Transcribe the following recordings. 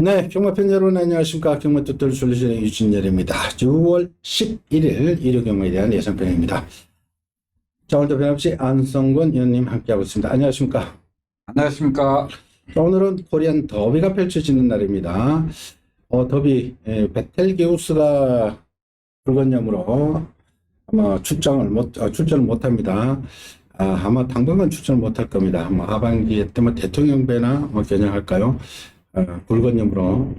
네, 경마팬 여러분 안녕하십니까. 경마투들 솔루션의 유진열입니다. 6월 11일 일요 경마에 대한 예상편입니다. 자, 오늘도 변함없이 안성권 위원님 함께하고 있습니다. 안녕하십니까. 안녕하십니까. 자, 오늘은 코리안 더비가 펼쳐지는 날입니다. 더비 베텔게우스가 불건염으로 아마 출전을 못합니다. 아마 당분간 출전을 못할 겁니다. 아마 하반기에 때문에 대통령배나 겨냥할까요? 불건염으로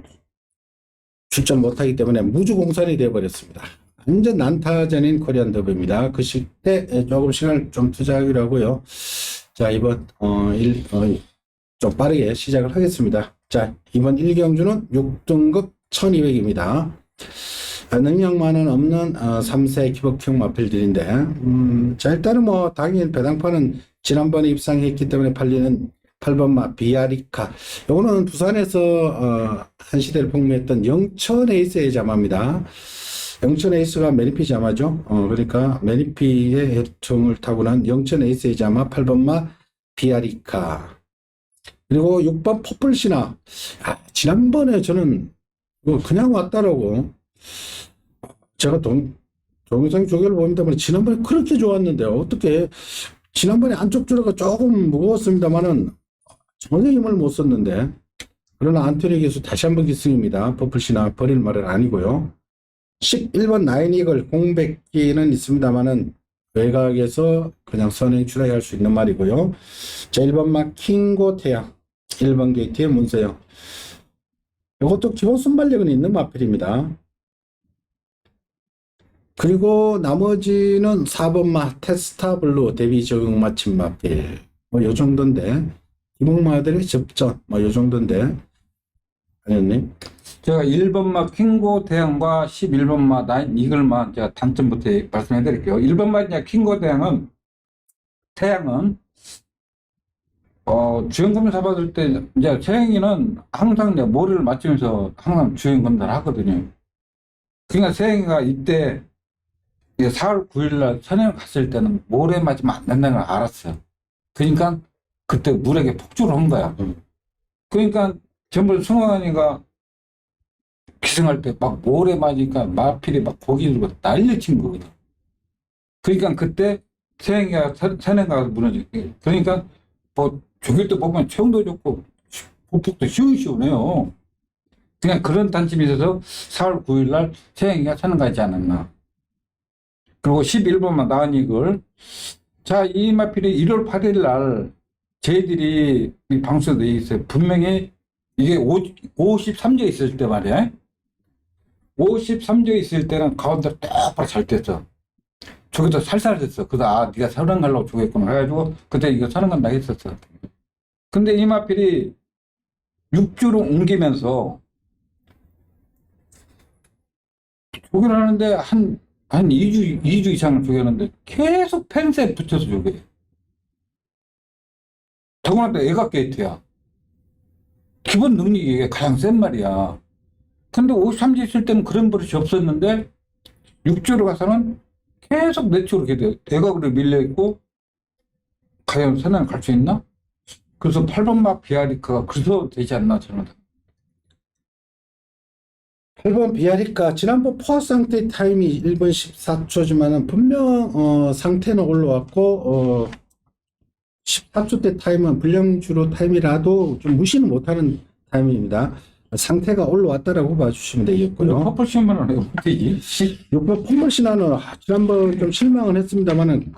출전 못하기 때문에 무주공산이 되어버렸습니다. 완전 난타전인 코리안 더비입니다. 그 시대 조금 시간을 좀 투자하기로 하고요. 자, 이번 좀 빠르게 시작을 하겠습니다. 자, 이번 1경주는 6등급 1200입니다. 능력만은 없는 3세 기복형 마필들인데 자, 일단은 당일 배당판은 지난번에 입상했기 때문에 팔리는 8번마 비아리카. 요거는 부산에서 한 시대를 풍미했던 영천 에이스의 자마입니다. 영천 에이스가 매니피 자마죠. 그러니까 매니피의 혈통을 타고난 영천 에이스의 자마 8번마 비아리카. 그리고 6번 퍼플시나. 지난번에 저는 그냥 왔다라고 제가 동영상 조교를 봅니다만 지난번에 그렇게 좋았는데 어떻게 지난번에 안쪽 줄어가 조금 무거웠습니다만은 전혀 힘을 못 썼는데, 그러나 안토니 기수 다시 한번 기승입니다. 퍼플시나 버릴 말은 아니고요. 11번 나인이글 공백기는 있습니다만은 외곽에서 그냥 선행 출하할 수 있는 말이고요. 자, 1번 막 킹고 태양, 1번 게이트의 문서영. 이것도 기본 순발력은 있는 마필입니다. 그리고 나머지는 4번 마 테스타 블루 데뷔 적응 마침 마필. 요 정도인데. 기복마들의 접전, 요 정도인데, 아니었니? 제가 1번마 킹고 태양과 11번마 나인 이글만 제가 단점부터 말씀해 드릴게요. 1번마 킹고 태양은 주행검사 받을 때 이제 세행이는 항상 이제 모래를 맞추면서 항상 주행검사를 하거든요. 그러니까 세행이가 이때 4월 9일날 선행 갔을 때는 모래 맞으면 안 된다는 걸 알았어요. 그러니까 그때 물에게 폭주를 한 거야. 그러니까 전부 승환이가 기승할 때 막 모래 맞으니까 마필이 막 고기 들고 난리친 거거든. 그러니까 그때 세행이가 선행 가서 무너지고. 그러니까 조길 때 보면 체온도 좋고 보폭도 시원시원해요. 그냥 그런 단점이 있어서 4월 9일날 세행이가 선행 가지 않았나. 그리고 11번만 나은 이걸. 자, 이 마필이 1월 8일날 저희들이 방송에 돼 있어요. 분명히 이게 53조 있을 때 말이야. 53조 있을 때는 가운데로 똑바로 잘 됐어. 저기도 살살 됐어. 그래서 네가 선행 가려고 저겠구나 해가지고 그때 이거 선행 간다 했었어. 근데 이 마필이 6주로 옮기면서 조교를 하는데 한 2주 이상을 조교하는데 계속 펜스에 붙여서 조교해. 더구나 또 애각 게이트야. 기본 능력이 이게 가장 센 말이야. 근데 53지 있을 때는 그런 버릇이 없었는데 6주로 가서는 계속 내쪽으로 이렇게 애각으로 밀려있고 과연 선행을 갈 수 있나? 그래서 8번마 비아리카가 그래서 되지 않나 저는. 8번 비아리카 지난번 포화 상태 타임이 1분 14초지만은 분명 상태는 올라왔고 14초 때 타임은 불량주로 타임이라도 좀 무시는 못하는 타임입니다. 상태가 올라왔다라고 봐주시면 되겠고요. 퍼플 신문은 어떻게 6번 폼머신화는 지난번 좀 실망은 했습니다만은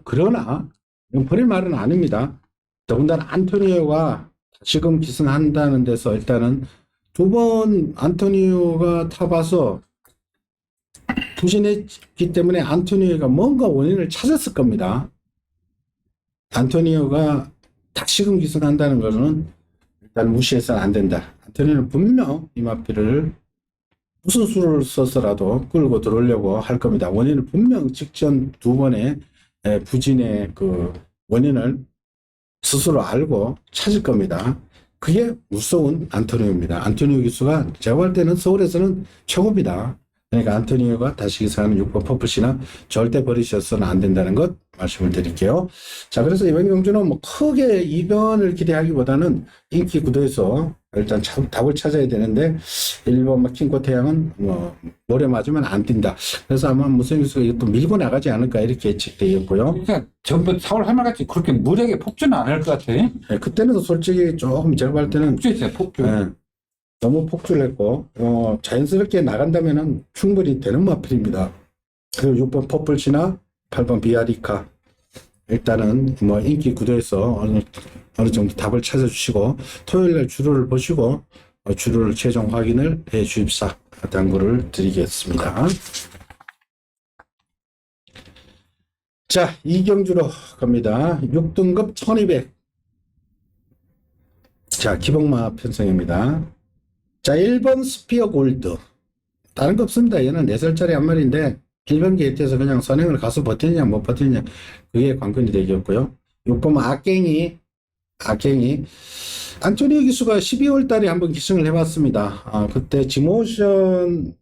그러나 이건 버릴 말은 아닙니다. 더군다나 안토니오가 지금 기승한다는 데서 일단은 두 번 안토니오가 타봐서 부진했기 때문에 안토니오가 뭔가 원인을 찾았을 겁니다. 안토니오가 다시금 기승한다는 것은 일단 무시해서는 안 된다. 안토니오는 분명 이 마필을 무슨 수를 써서라도 끌고 들어오려고 할 겁니다. 원인을 분명 직전 두 번의 부진의 그 원인을 스스로 알고 찾을 겁니다. 그게 무서운 안토니오입니다. 안토니오 기수가 제가 볼 때는 서울에서는 최고입니다. 그러니까 안토니오가 다시 기승하는 6번 퍼플시나 절대 버리셔서는 안 된다는 것 말씀을 드릴게요. 자, 그래서 이번 경주는 뭐 크게 이변을 기대하기보다는 인기 구도에서 일단 답을 찾아야 되는데 1번 마킹코 태양은 뭐 모래 맞으면 안 뛴다. 그래서 아마 무슨 교수가 이것도 밀고 나가지 않을까 이렇게 예측되었고요. 그러니까 전부 4월 할말같이 그렇게 무리하게 폭주는 안 할 것 같아. 네, 그때는 솔직히 조금 제가 볼 때는 폭주했어요, 폭주. 네, 너무 폭주를 했고 자연스럽게 나간다면은 충분히 되는 마필입니다. 그리고 6번 퍼플시나 8번 비아리카 일단은 뭐 인기 구도에서 어느 정도 답을 찾아주시고 토요일날 주로를 보시고 주로를 최종 확인을 해 주십사 당부를 드리겠습니다. 자, 이경주로 갑니다. 6등급 1200. 자, 기복마 편성입니다. 자, 1번 스피어 골드. 다른 거 없습니다. 얘는 4살짜리 한 마리인데 1번 게이트에서 그냥 선행을 가서 버티느냐 못 버티느냐 그게 관건이 되겠고요. 6번 악갱이 안토니오 기수가 12월 달에 한번 기승을 해봤습니다. 그때 지모션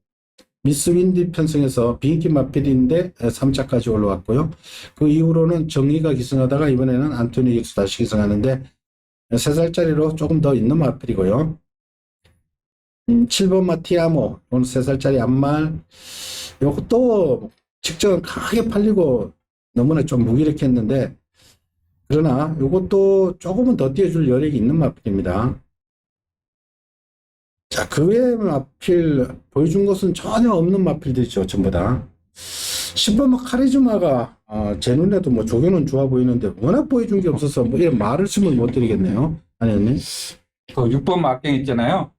미스 윈디 편성에서 비인기 마필인데 3차까지 올라왔고요. 그 이후로는 정의가 기승하다가 이번에는 안토니오 기수 다시 기승하는데 3살짜리로 조금 더 있는 마필이고요. 7번 마티아모, 오늘 3살짜리 암말. 요것도 직전 강하게 팔리고 너무나 좀 무기력했는데, 그러나 요것도 조금은 더 띄워줄 여력이 있는 마필입니다. 자, 그 외의 마필 보여준 것은 전혀 없는 마필들이죠, 전부 다. 10번 카리즈마가 제 눈에도 뭐 조교는 좋아 보이는데 워낙 보여준 게 없어서 뭐 이런 말을 쓰면 못 드리겠네요. 아니었네. 그 6번 막갱 있잖아요.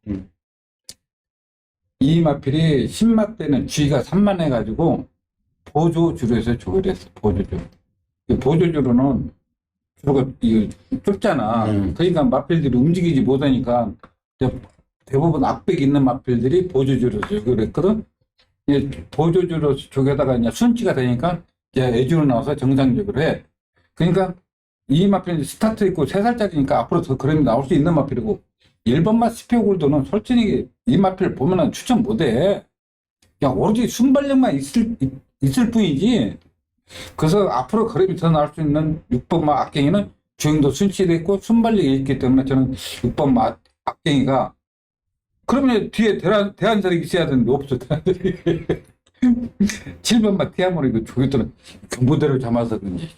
이 마필이 10마 때는 G가 3만 해가지고 보조주로 해서 조교를 했어. 보조주. 보조주로는 주로가 좁잖아. 그러니까 마필들이 움직이지 못하니까 대부분 악백 있는 마필들이 보조주로 조교를 했거든. 보조주로 조교다가 이제 순치가 되니까 이제 애주로 나와서 정상적으로 해. 그러니까 이 마필은 스타트 있고 3살짜리니까 앞으로 더 그림이 나올 수 있는 마필이고 1번마 스피어 골드는 솔직히 이 마필 보면은 추천 못해. 그냥 오로지 순발력만 있을 뿐이지. 그래서 앞으로 그림이 더 나올 수 있는 6번마 악갱이는 주행도 순치돼 있고 순발력이 있기 때문에 저는 6번마 악갱이가 그러면 뒤에 대한설이 있어야 되는데 없어. 대한설이. 7번마 티아모리 그 조기 때는 경보대로 잡아서 그런지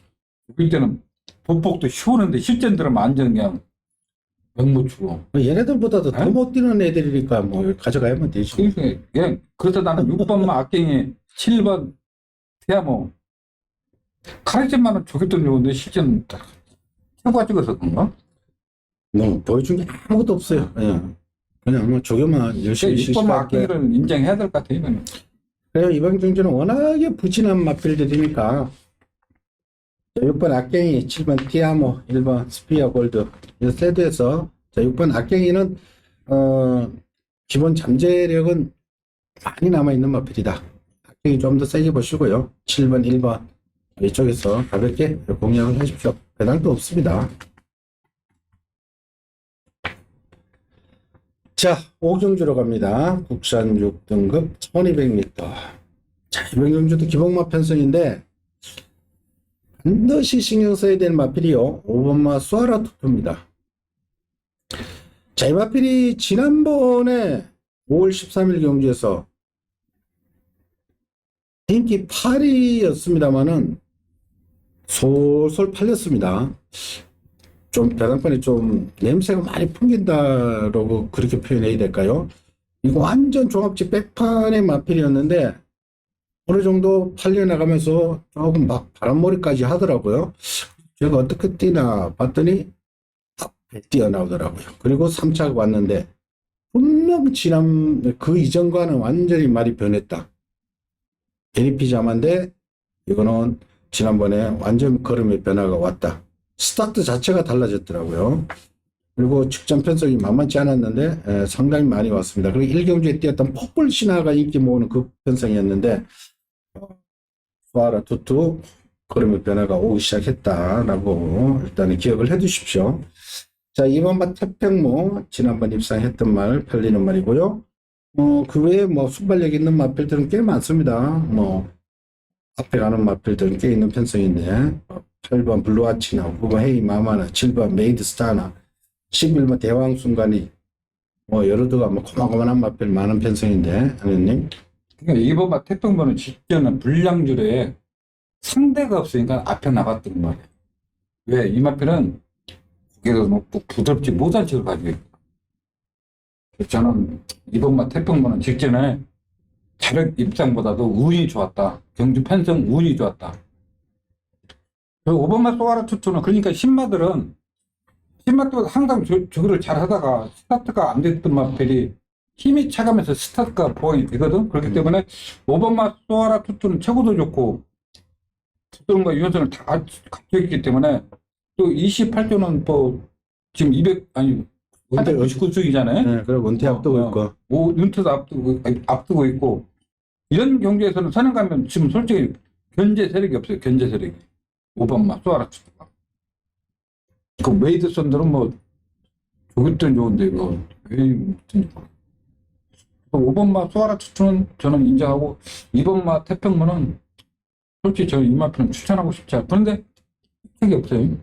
조기 때는 보폭도 쉬우는데 실전 들으면 완전 그냥 못 추고. 얘네들보다도 더 못 뛰는 애들이니까 뭐 가져가야만 되지. 그러니까 그래서 나는 6번만 악갱이 7번 티아모 카리즈마는 조기돈 좋은데 실전 최고가 찍어서 그런가? 뭐 보여준 게 아무것도 없어요. 그냥 뭐 조교만 열심히 6번만 실시할 때. 악갱이를 인정해야 될 것 같아 이거는. 그래요. 이번 경주는 워낙에 부진한 마필들이니까 6번 악갱이, 7번 티아모, 1번 스피어 골드 이 세트에서 6번 악갱이는 기본 잠재력은 많이 남아있는 마필이다. 악갱이 좀 더 세게 보시고요. 7번, 1번 이쪽에서 가볍게 공략을 하십시오. 배당도 없습니다. 자, 5경주로 갑니다. 국산 6등급 1200m. 자, 이번 경주도 기복마 편성인데 반드시 신경 써야 되는 마필이요. 5번마 수아라 투투입니다. 자, 이 마필이 지난번에 5월 13일 경주에서 인기 8위였습니다만은 솔솔 팔렸습니다. 좀 배당권이 좀 냄새가 많이 풍긴다라고 그렇게 표현해야 될까요? 이거 완전 종합지 백판의 마필이었는데 어느 정도 팔려나가면서 조금 막 바람머리까지 하더라고요. 제가 어떻게 뛰나 봤더니 앞에 뛰어나오더라고요. 그리고 3차가 왔는데 분명 지난 그 이전과는 완전히 말이 변했다. 베니피자마인데 이거는 지난번에 완전 걸음의 변화가 왔다. 스타트 자체가 달라졌더라고요. 그리고 직전 편성이 만만치 않았는데 상당히 많이 왔습니다. 그리고 1경주에 뛰었던 퍼플 신화가 인기 모으는 그 편성이었는데 수아라 투투 걸음의 변화가 오기 시작했다라고 일단은 기억을 해 두십시오. 자, 2번마 태평모 지난번 입상했던 말 팔리는 말이고요. 그 외에 뭐 순발력 있는 마필들은 꽤 많습니다. 뭐 앞에 가는 마필들은 꽤 있는 편성인데 8번 블루아치나 9번 헤이 마마나 7번 메이드 스타나 11번 대왕 순간이 뭐 여러 도가 뭐 고만고만한 마필 많은 편성인데 하느님. 그러니까 이번만 태평보는 직전은 불량줄에 상대가 없으니까 앞에 나갔던 말이에요. 왜? 이 마필은 고개가 높고 부드럽지 못한 척을 가지고 있고. 그래서 저는 이번만 태평보는 직전에 자력 입장보다도 운이 좋았다. 경주 편성 운이 좋았다. 그리고 5번마 소아라 투투는 그러니까 신마들은 항상 저거를 잘 하다가 스타트가 안 됐던 마필이 힘이 차가면서 스타트가 보완이 되거든. 그렇기 때문에 5번마 소아라 투투는 최고도 좋고 부드러움과 유연성을 다 갖춰 있기 때문에 또 28조는 뭐 지금 200 아니 499수이잖아요. 네, 그리고 은퇴 앞두고 있고. 윤트도 앞두고 있고 이런 경기에서는 선행 가면 지금 솔직히 견제 세력이 없어요. 견제 세력이. 5번마 소아라 투투가. 그 메이드 선들은 뭐 좋겠든 좋은데 뭐 왜 못하니 5번마 소아라 투투는 저는 인정하고 2번마 태평무는 솔직히 저는 이 마필은 추천하고 싶지 않아요. 그런데 후책이 없어요.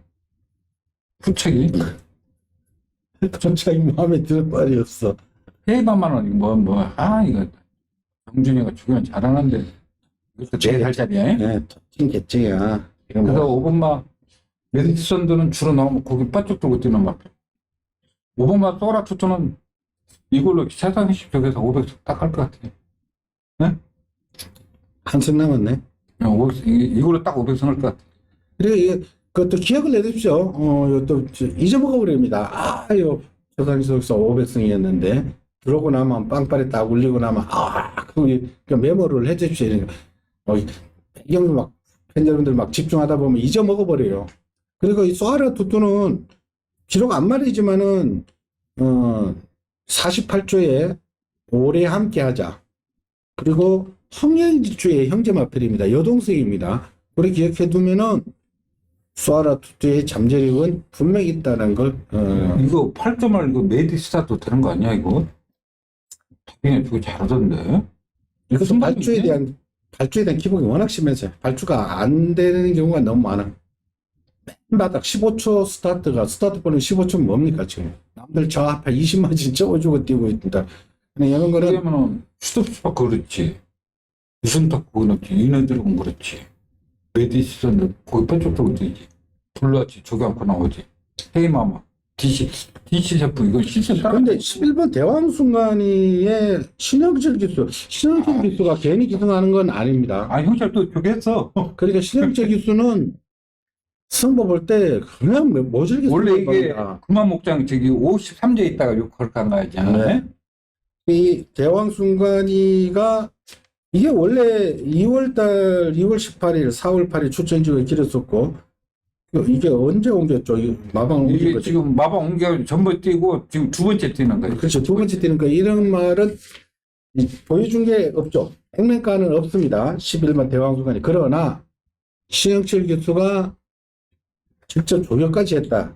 후책이. 전차이 마음에 드는 말이 없어. 헤이바만 원이 이거 정준이가 죽으면 잘하는데 이것도 4살짜리야. 네, 찐 개증이야. 그래서 5번마 메디슨들은 주로 나오면 거기 바짝 들고 뛰는 마필. 5번마 소아라 투투는 이걸로 세상식 쪽에서 500석 딱 할 것 같아. 네? 한승 남았네. 이걸로 딱 500석 할 것 같아. 그리고 그것도 기억을 내십시오. 또 잊어먹어 버립니다. 요 세상에서 500승이었는데 들어오고 나면 빵빠레 딱 울리고 나면 그 메모를 해주십시오. 배경도 막 팬여러분들 막 집중하다 보면 잊어먹어 버려요. 그리고 이 소아라 투투는 비록 안 말이지만은 48조에 오래 함께하자. 그리고 홍일주의 형제 마필입니다. 여동생입니다. 우리 기억해 두면은 소아라 투투의 잠재력은 분명히 있다는 걸. 이거 8점을 이거 메디스타도 되는 거 아니야 이거? 당연히 그거 잘하던데. 이것도 발주에 대한 기복이 워낙 심해서 발주가 안 되는 경우가 너무 많아. 맨 바닥 15초 스타트 번호 15초 뭡니까 지금? 남들 저 앞에 20만 진 적어주고 뛰고 있다. 이런 거는 그러면은 슈터스파크 그렇지. 유승탁 그렇지. 이너들은 그렇지. 메디슨도 거기 뺀쪽으로 뛰지. 블루아치 저기 않고 나오지. 헤이마마, DC 셰프 이건 실제 따라. 근데 11번 대왕 순간이의 신영철 기수가 괜히 기승하는 건 아닙니다. 형철 또 저기 했어. 그러니까 신영철 기수는 승부 볼 때 그냥 모질게 원래 이게 승부합니다. 금화 목장 저기 53제 있다가 욕할 간 거지. 네. 이 대왕 순간이가 이게 원래 2월 18일, 4월 8일 출전지가 길었었고 이게 언제 옮겼죠? 마방 옮긴 이게 거죠. 지금 마방 옮겨 전부 뛰고 지금 두 번째 뛰는 거예요. 그렇죠. 두 번째 뛰는 거. 이런 말은 보여준 게 없죠. 액면가는 없습니다. 11만 대왕 순간이. 그러나 신영철 기수가 직접 조교까지 했다.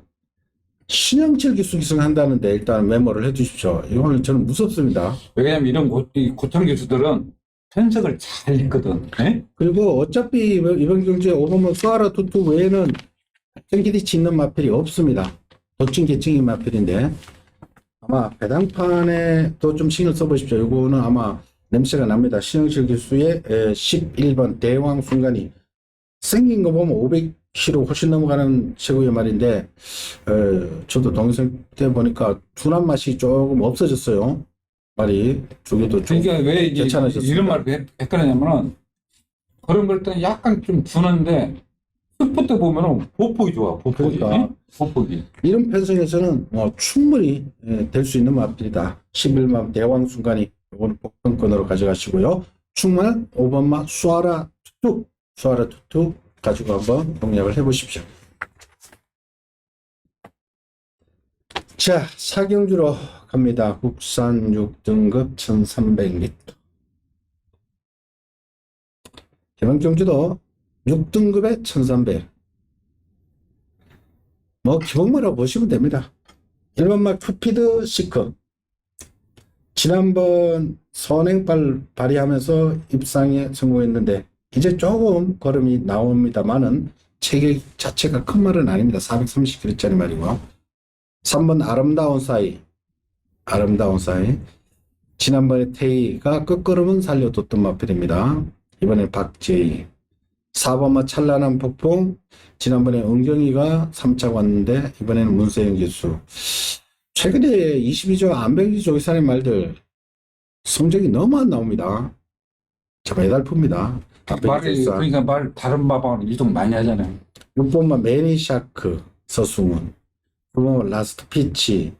신영철 기수 기승한다는데 일단 메모를 해주십시오. 이거는 저는 무섭습니다. 왜냐면 이런 고창 기수들은 편석을 잘 읽거든. 네? 그리고 어차피 이번 경주에 5번만 수아라 투투 외에는 전기디치 있는 마필이 없습니다. 도찐 계층인 마필인데 아마 배당판에 또 좀 신경 써보십시오. 이거는 아마 냄새가 납니다. 신영철 기수의 11번 대왕 순간이 생긴 거 보면 500km 훨씬 넘어가는 최고의 말인데 저도 동생 때 보니까 둔한 맛이 조금 없어졌어요. 말이 저기도 좀 그러니까 왜 이제 괜찮아졌습니다. 이런 말을 헷갈리냐면은 그런 걸 때는 약간 좀 둔한데 스포 때 보면은 보폭이 좋아. 보폭이. 그러니까. 보폭이. 이런 편성에서는 충분히 될 수 있는 마필이다. 11만 대왕 순간이 이거는 복권권으로 가져가시고요. 충만 5번마 수아라 투투 가지고 한번 공략을 해보십시오. 자, 사경주로 갑니다. 국산 6등급 1300m. 개방경주도 6등급에 1300. 뭐 기본마라고 보시면 됩니다. 1번마 큐피드 시크 지난번 선행발 발휘하면서 입상에 성공했는데 이제 조금 걸음이 나옵니다만은 체격 자체가 큰 말은 아닙니다. 430kg짜리 말이고. 3번 아름다운 사이. 지난번에 태희가 끝걸음은 살려뒀던 마필입니다. 이번에 박재희. 4번마 찬란한 폭풍. 지난번에 은경이가 3차 왔는데 이번에는 문세영 기수. 최근에 22조 안백기 조기산의 말들 성적이 너무 안 나옵니다. 참 애달픕니다. 말이, 그러니까 말, 다른 마방으로 이동 많이 하잖아요. 6번만 매니샤크 서승훈, 9번 라스트 피치,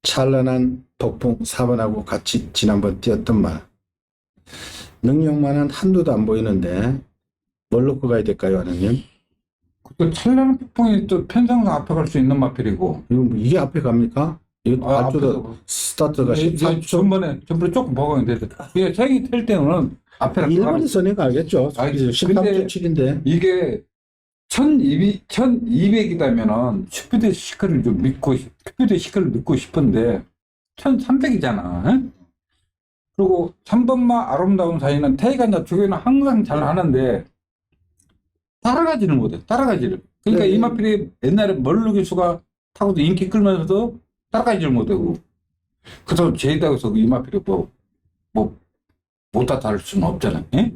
찬란한 폭풍 4번하고 같이 지난번 뛰었던 말. 능력만은 한두도 안 보이는데 뭘 놓고 가야 될까요, 하느님? 또 찬란한 폭풍이 또 편성상 앞에 갈 수 있는 마필이고. 이게 앞에 갑니까? 이거 앞쪽도 앞에서. 스타트가 이게 14초. 전번에 조금 버거운데 이게 생이 텔 때는 앞에 1번에서 내가 알겠죠. 알겠죠. 13초 7인데. 이게 1200이다면은 큐피드 시크를 좀 믿고 큐피드 시크를 믿고 싶은데 1300이잖아. 그리고 3번마 아름다운 사이는 태희가 이제 조교는 항상 잘 하는데 따라가지를 못해. 따라가지를. 그러니까 네. 이 마필이 옛날에 멀루 교수가 타고도 인기 끌면서도 따라가지를 못하고. 그래서 제이다에서 이 마필이 못다 다를 수는 없잖아. 예?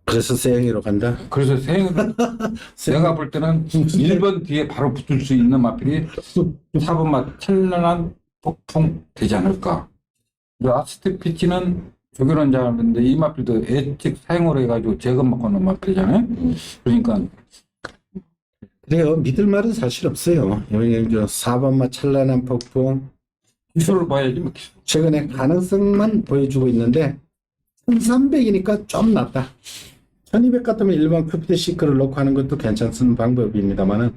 그래서 세영이로 간다. 그래서 내가 볼 때는 1번 뒤에 바로 붙을 수 있는 마필이 4번마 찬란한 폭풍 되지 않을까. 그리고 아스트 피치는 조결한 자인데 이 마필도 예측 사용을 해가지고 제거받고 있는 마필이잖아요. 그러니까 그래요. 믿을 말은 사실 없어요. 여기 4번마 찬란한 폭풍. 기술을 봐야지 뭐 기술. 최근에 가능성만 보여주고 있는데 1300이니까 좀 낫다. 1200 같으면 일반 큐피드 시크를 놓고 하는 것도 괜찮은 방법입니다만은,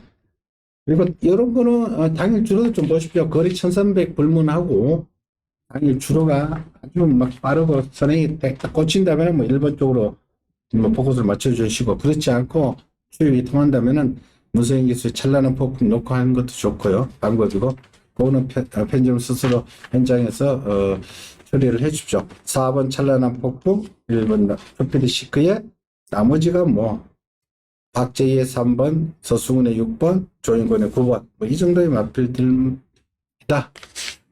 그리고 이런 거는 당일 주로도 좀 보십시오. 거리 1300 불문하고 당일 주로가 아주 막 빠르고 선행이 딱 꽂힌다면 뭐 1번 쪽으로 뭐 포커스를 맞춰주시고, 그렇지 않고 수입이 통한다면은 문세영 기수의 찬란한 폭풍 놓고 하는 것도 좋고요. 방법이고, 그거는 편집을 스스로 현장에서 처리를 해주십시오. 4번 찬란한 폭풍, 1번 큐피드 시크에 나머지가 뭐 박재희의 3번, 서승훈의 6번, 조인권의 9번 뭐 이 정도의 마필들이다.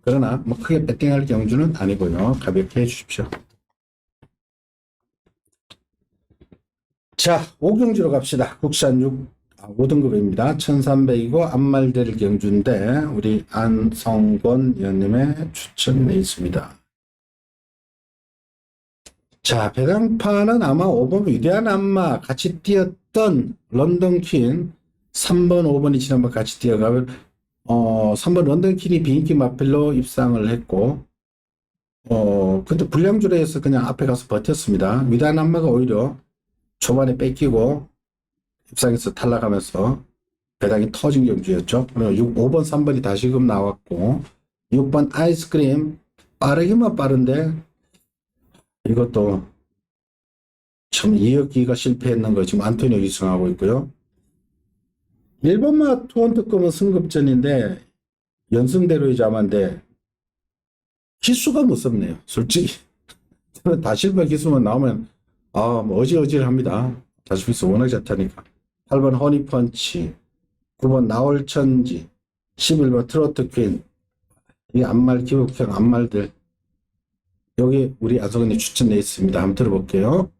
그러나 뭐 크게 배팅할 경주는 아니고요. 가볍게 해주십시오. 자, 5경주로 갑시다. 국산 5등급입니다. 1300이고 안말될 경주인데 우리 안성권 위원님의 추천이 있습니다. 자, 배당판은 아마 5번 위대한 안마 같이 뛰었던 런던 퀸 3번, 5번이 지난번 같이 뛰어가면 3번 런던 퀸이 비인기 마필로 입상을 했고 근데 불량주례에서 그냥 앞에 가서 버텼습니다. 위대한 안마가 오히려 초반에 뺏기고 입상에서 탈락하면서 배당이 터진 경주였죠. 그리고 5번, 3번이 다시금 나왔고 6번 아이스크림 빠르기만 빠른데 이것도 참 이어기가 실패했는 거 지금 안토니오 기승하고 있고요. 1번마 투원 특검은 승급전인데 연승대로의 자만데 기수가 무섭네요. 솔직히 저는 다실바 기수만 나오면 뭐 어지러지합니다. 다실비스 워낙 잘타니까. 8번 허니펀치, 9번 나월천지, 11번 트로트 퀸. 이 안말 기복형 안말들 여기 우리 안성근이 추천돼 있습니다. 한번 들어볼게요.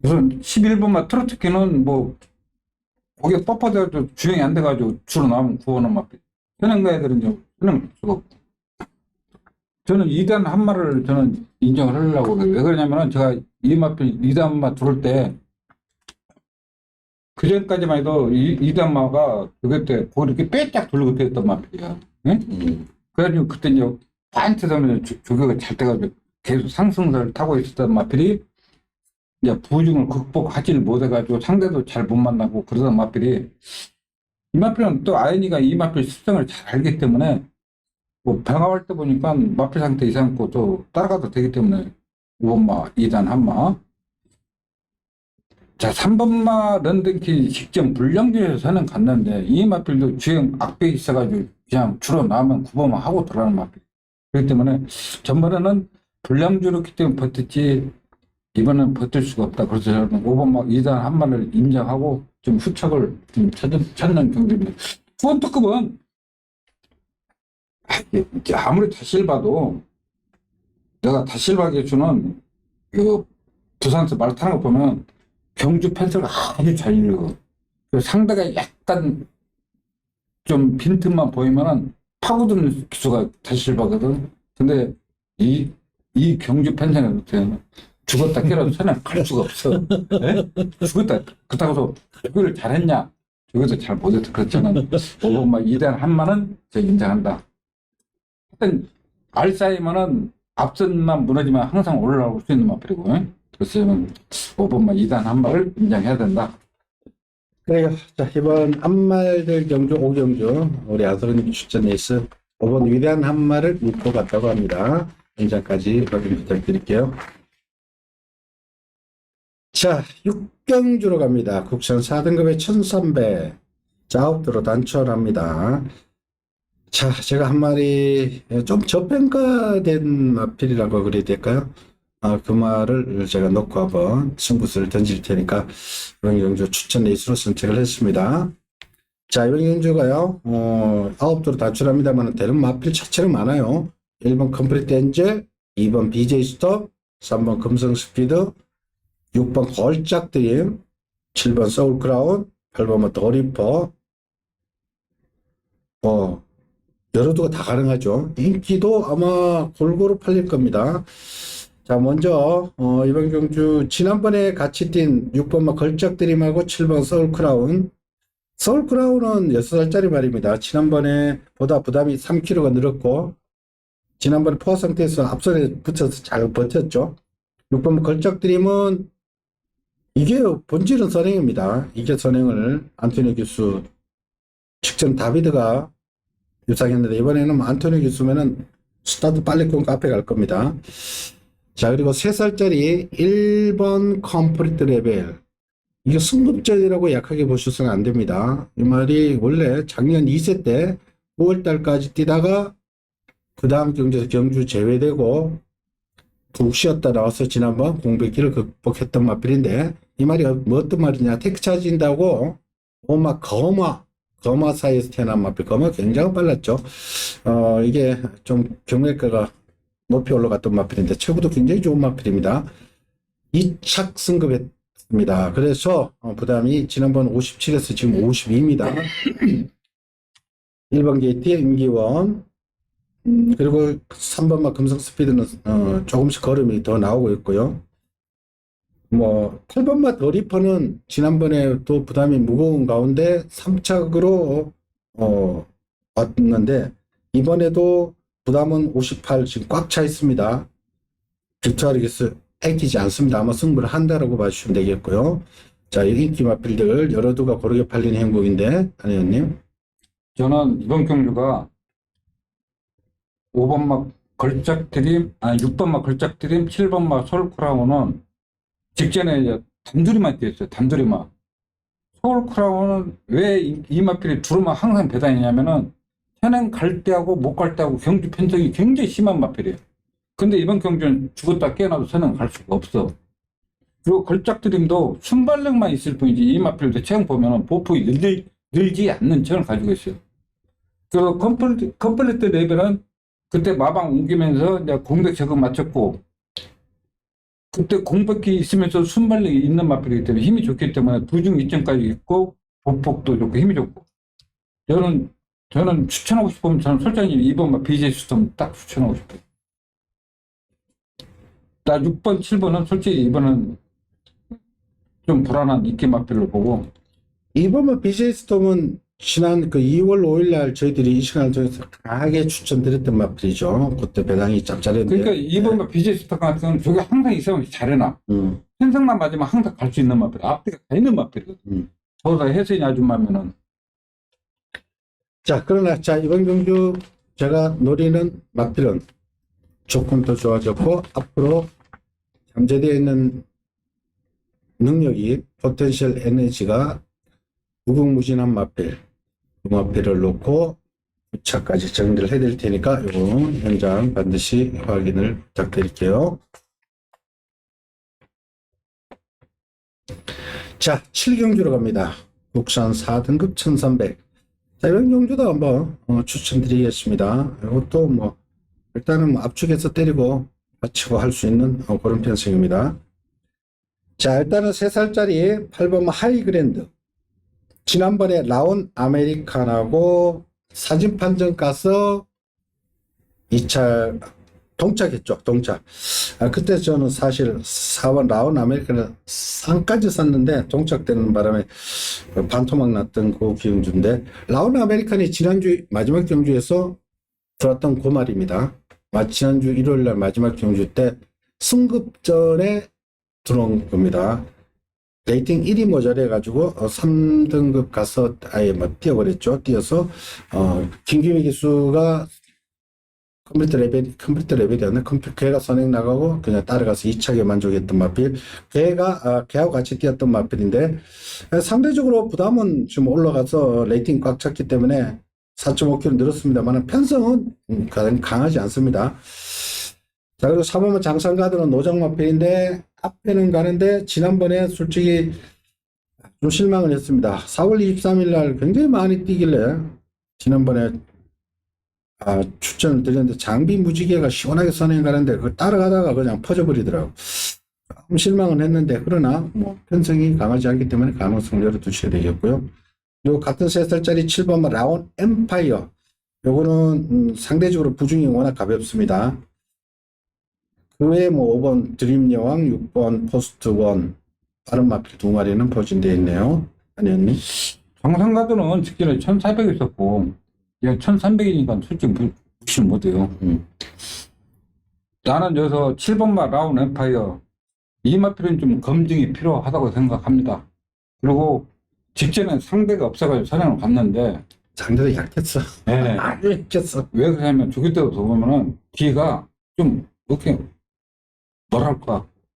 우선 11번만 트로트키는 뭐 거기에 뻣뻣해가지고 주행이 안 돼가지고 주로 나오면 구호는 막 현행가 애들은요 현행 수가 저는 2단 한 마를 저는 인정을 하려고 그래요. 왜 그러냐면은 제가 이 마필 2단 마 들어올 때 그전까지만 해도 2단 마가 그때 거기 이렇게 빼짝 돌리고 뛰었던 마필이야. 응? 그래가지고 그때 이제 파인트 되면 조교가 잘 돼가지고 계속 상승세를 타고 있었던 마필이 이제 부중을 극복하지를 못해가지고 상대도 잘 못 만나고 그러던 마필이 이 마필은 또 아연이가 이 마필 습성을 잘 알기 때문에 뭐 병합할 때 보니까 마필 상태 이상고 또 따라가도 되기 때문에 5번마 2단 한마 자, 3번마 런던키 직전 불량주에서 선행 갔는데 이 마필도 주행 악백이 있어가지고 그냥 주로 나오면 9번마 하고 들어가는 마필. 그렇기 때문에 전번에는 불량주였기 때문에 버텼지 이번엔 버틸 수가 없다. 그래서 저는 5번마 2단 한 마를 인정하고 좀 후척을 좀 찾는 경기입니다. 후원 특급은 아무리 다실바도 내가 다실바 개수는 그 부산에서 말 타는 거 보면 경주 펜스를 아주 잘 읽어. 상대가 약간 좀 빈틈만 보이면은 파고드는 기수가 다실바거든. 근데 이 경주 펜스는 죽었다 깨라도 선을 갈 수가 없어. 네? 죽었다. 그렇다고 해서 그걸 잘했냐? 저것도 잘 못했다. 그렇지만 5번마 2단 한마는 제가 인정한다. 하여튼 알 쌓이면은 앞선만 무너지면 항상 올라올 수 있는 마필이고, 그래서 저는 5번마 2단 한마를 인정해야 된다. 그래요. 자, 이번 한말들 경주 5경주 우리 아서르님 출전 레이스 5번 위대한 한마를 믿고 갔다고 합니다. 현장까지 확인 부탁드릴게요. 자, 6경주로 갑니다. 국선 4등급의 1300. 자업도로 단촐합니다. 자, 제가 한 마리 좀 저평가된 마필이라고 그래야 될까요? 그 말을 제가 놓고 한번 승부수를 던질 테니까 이번 경주 추천 레이스로 선택을 했습니다. 자, 이번 경주가요, 9도로 단출합니다만 되는 마필 자체는 많아요. 1번 컴플리트 엔젤, 2번 BJ 스톱, 3번 금성 스피드, 6번 걸작 드림, 7번 서울 크라운, 8번 더리퍼, 여러 두가 다 가능하죠. 인기도 아마 골고루 팔릴 겁니다. 자, 먼저 이번 경주 지난번에 같이 뛴 6번마 걸작 드림하고 7번 서울 크라운. 서울 크라운은 6살짜리 말입니다. 지난번에 보다 부담이 3kg가 늘었고 지난번에 포화 상태에서 앞선에 붙여서 잘 버텼죠. 6번마 걸작 드림은 이게 본질은 선행입니다. 이게 선행을 안토니 교수 직전 다비드가 유상했는데 이번에는 안토니 교수면은 스타트 빨리 끊고 앞에 갈 겁니다. 자, 그리고 3살짜리 1번 컴플리트 레벨. 이게 승급전이라고 약하게 보셔서는 안 됩니다. 이 말이 원래 작년 2세 때 5월달까지 뛰다가 그 다음 경주에서 경주 제외되고 푹 쉬었다 나와서 지난번 공백기를 극복했던 마필인데 이 말이 뭐 어떤 말이냐. 테크 차진다고 거마 사이에서 태어난 마필. 거마 굉장히 빨랐죠. 이게 좀 경례가가 높이 올라갔던 마필인데 체구도 굉장히 좋은 마필입니다. 2착 승급했습니다. 그래서 부담이 지난번 57에서 지금 52입니다. 1번 게이트의 임기원, 그리고 3번마 금성 스피드는 조금씩 걸음이 더 나오고 있고요. 8번마 더리퍼는 지난번에 또 부담이 무거운 가운데 3착으로 왔는데 이번에도 부담은 58 지금 꽉 차 있습니다. 빅토리기스 애기지 않습니다. 아마 승부를 한다라고 봐주시면 되겠고요. 자, 이 인기 마필들 여러 두가 고르게 팔리는 행복인데 안 의원님. 저는 이번 경주가 5번마 걸작 드림, 6번마 걸작 드림, 7번마 서울 크라운은 직전에 이제 단둘이만 뛰었어요. 단둘이만. 서울 크라운은 왜 이 마필이 두루만 항상 배당이냐면은 현행 갈 때하고 못 갈 때하고 경주 편성이 굉장히 심한 마필이에요. 근데 이번 경주는 죽었다 깨어나도 선행 갈 수가 없어. 그리고 걸작 드림도 순발력만 있을 뿐이지 이 마필도 체형 보면은 보폭이 늘지 않는 체형을 가지고 있어요. 그리고 컴플리트 레벨은 그때 마방 옮기면서 이제 공백 적응 맞췄고 그때 공백이 있으면서 순발력이 있는 마필이기 때문에 힘이 좋기 때문에 부중 이점까지 있고 보폭도 좋고 힘이 좋고 저는 추천하고 싶으면 저는 솔직히 2번 BJ 수점 딱 추천하고 싶어요. 나 6번, 7번은 솔직히 이번은 좀 불안한 인기 마필로 보고 2번마 BJ 스톰은 지난 2월 5일 날 저희들이 이 시간을 통해서 강하게 추천드렸던 마필이죠. 그때 배당이 짭짤했는데. 그러니까 2번마 BJ 수점 같은 경우는 저게 항상 있으면 잘해놔. 현상만 맞으면 항상 갈 수 있는 마필. 앞뒤가 다 있는 마필이거든. 저보다 혜선이 아줌마면은. 자, 그러나 이번 경주 제가 노리는 마필은 조금 더 좋아졌고 앞으로 잠재되어 있는 능력이 포텐셜 에너지가 무궁무진한 마필, 그 마필을 놓고 부차까지 정리를 해드릴 테니까 요 현장 반드시 확인을 부탁드릴게요. 자, 7경주로 갑니다. 국산 4등급 1300. 자, 이런 경주도 한번 추천드리겠습니다. 이것도 뭐 일단은 뭐 압축해서 때리고 받치고 할 수 있는 그런 편성입니다. 자, 일단은 3살짜리 8번 하이그랜드. 지난번에 라온 아메리칸하고 사진 판정 가서 2차 동착했죠. 동착. 그때 저는 사실 4번 라온 아메리칸을 쌍까지 샀는데 동착되는 바람에 반토막 났던 그 경주인데, 라온 아메리칸이 지난주 마지막 경주에서 들었던 그 말입니다. 지난주 일요일날 마지막 경주 때 승급전에 들어온 겁니다. 레이팅 1이 모자라가지고 3등급 가서 아예 뭐 뛰어버렸죠. 뛰어서 김규미 기수가 컴퓨터 레벨이 안 돼. 걔가 선행 나가고 그냥 따라가서 2차게 만족했던 마필. 걔하고 같이 뛰었던 마필인데, 상대적으로 부담은 지금 올라가서 레이팅 꽉 찼기 때문에 4.5kg 늘었습니다만 편성은 강하지 않습니다. 자, 그리고 3번은 장산가드는 노장마필인데 앞에는 가는데 지난번에 솔직히 좀 실망을 했습니다. 4월 23일 날 굉장히 많이 뛰길래 지난번에 추천을 드렸는데 장비 무지개가 시원하게 선행 가는데 그걸 따라가다가 그냥 퍼져버리더라고. 조금 실망은 했는데, 그러나 뭐 편성이 강하지 않기 때문에 가능성을 열어두셔야 되겠고요. 그리고 같은 3살짜리 7번 라온 엠파이어. 요거는 상대적으로 부중이 워낙 가볍습니다. 그 외에 뭐 5번 드림 여왕, 6번 포스트 원, 빠른 마필 2마리는 포진되어 있네요. 아니었니? 장산가드는 직전에 1400 있었고, 얘 1300이니까 솔직히 무시를 못해요. 나는 여기서 7번마 라운 엠파이어, 이 마필은 좀 검증이 필요하다고 생각합니다. 그리고 직전에 상대가 없어가지고 사냥을 갔는데, 상대도 약했어. 네. 아주 약했어. 왜 그러냐면 저기 때도 보면은 뒤가 좀 이렇게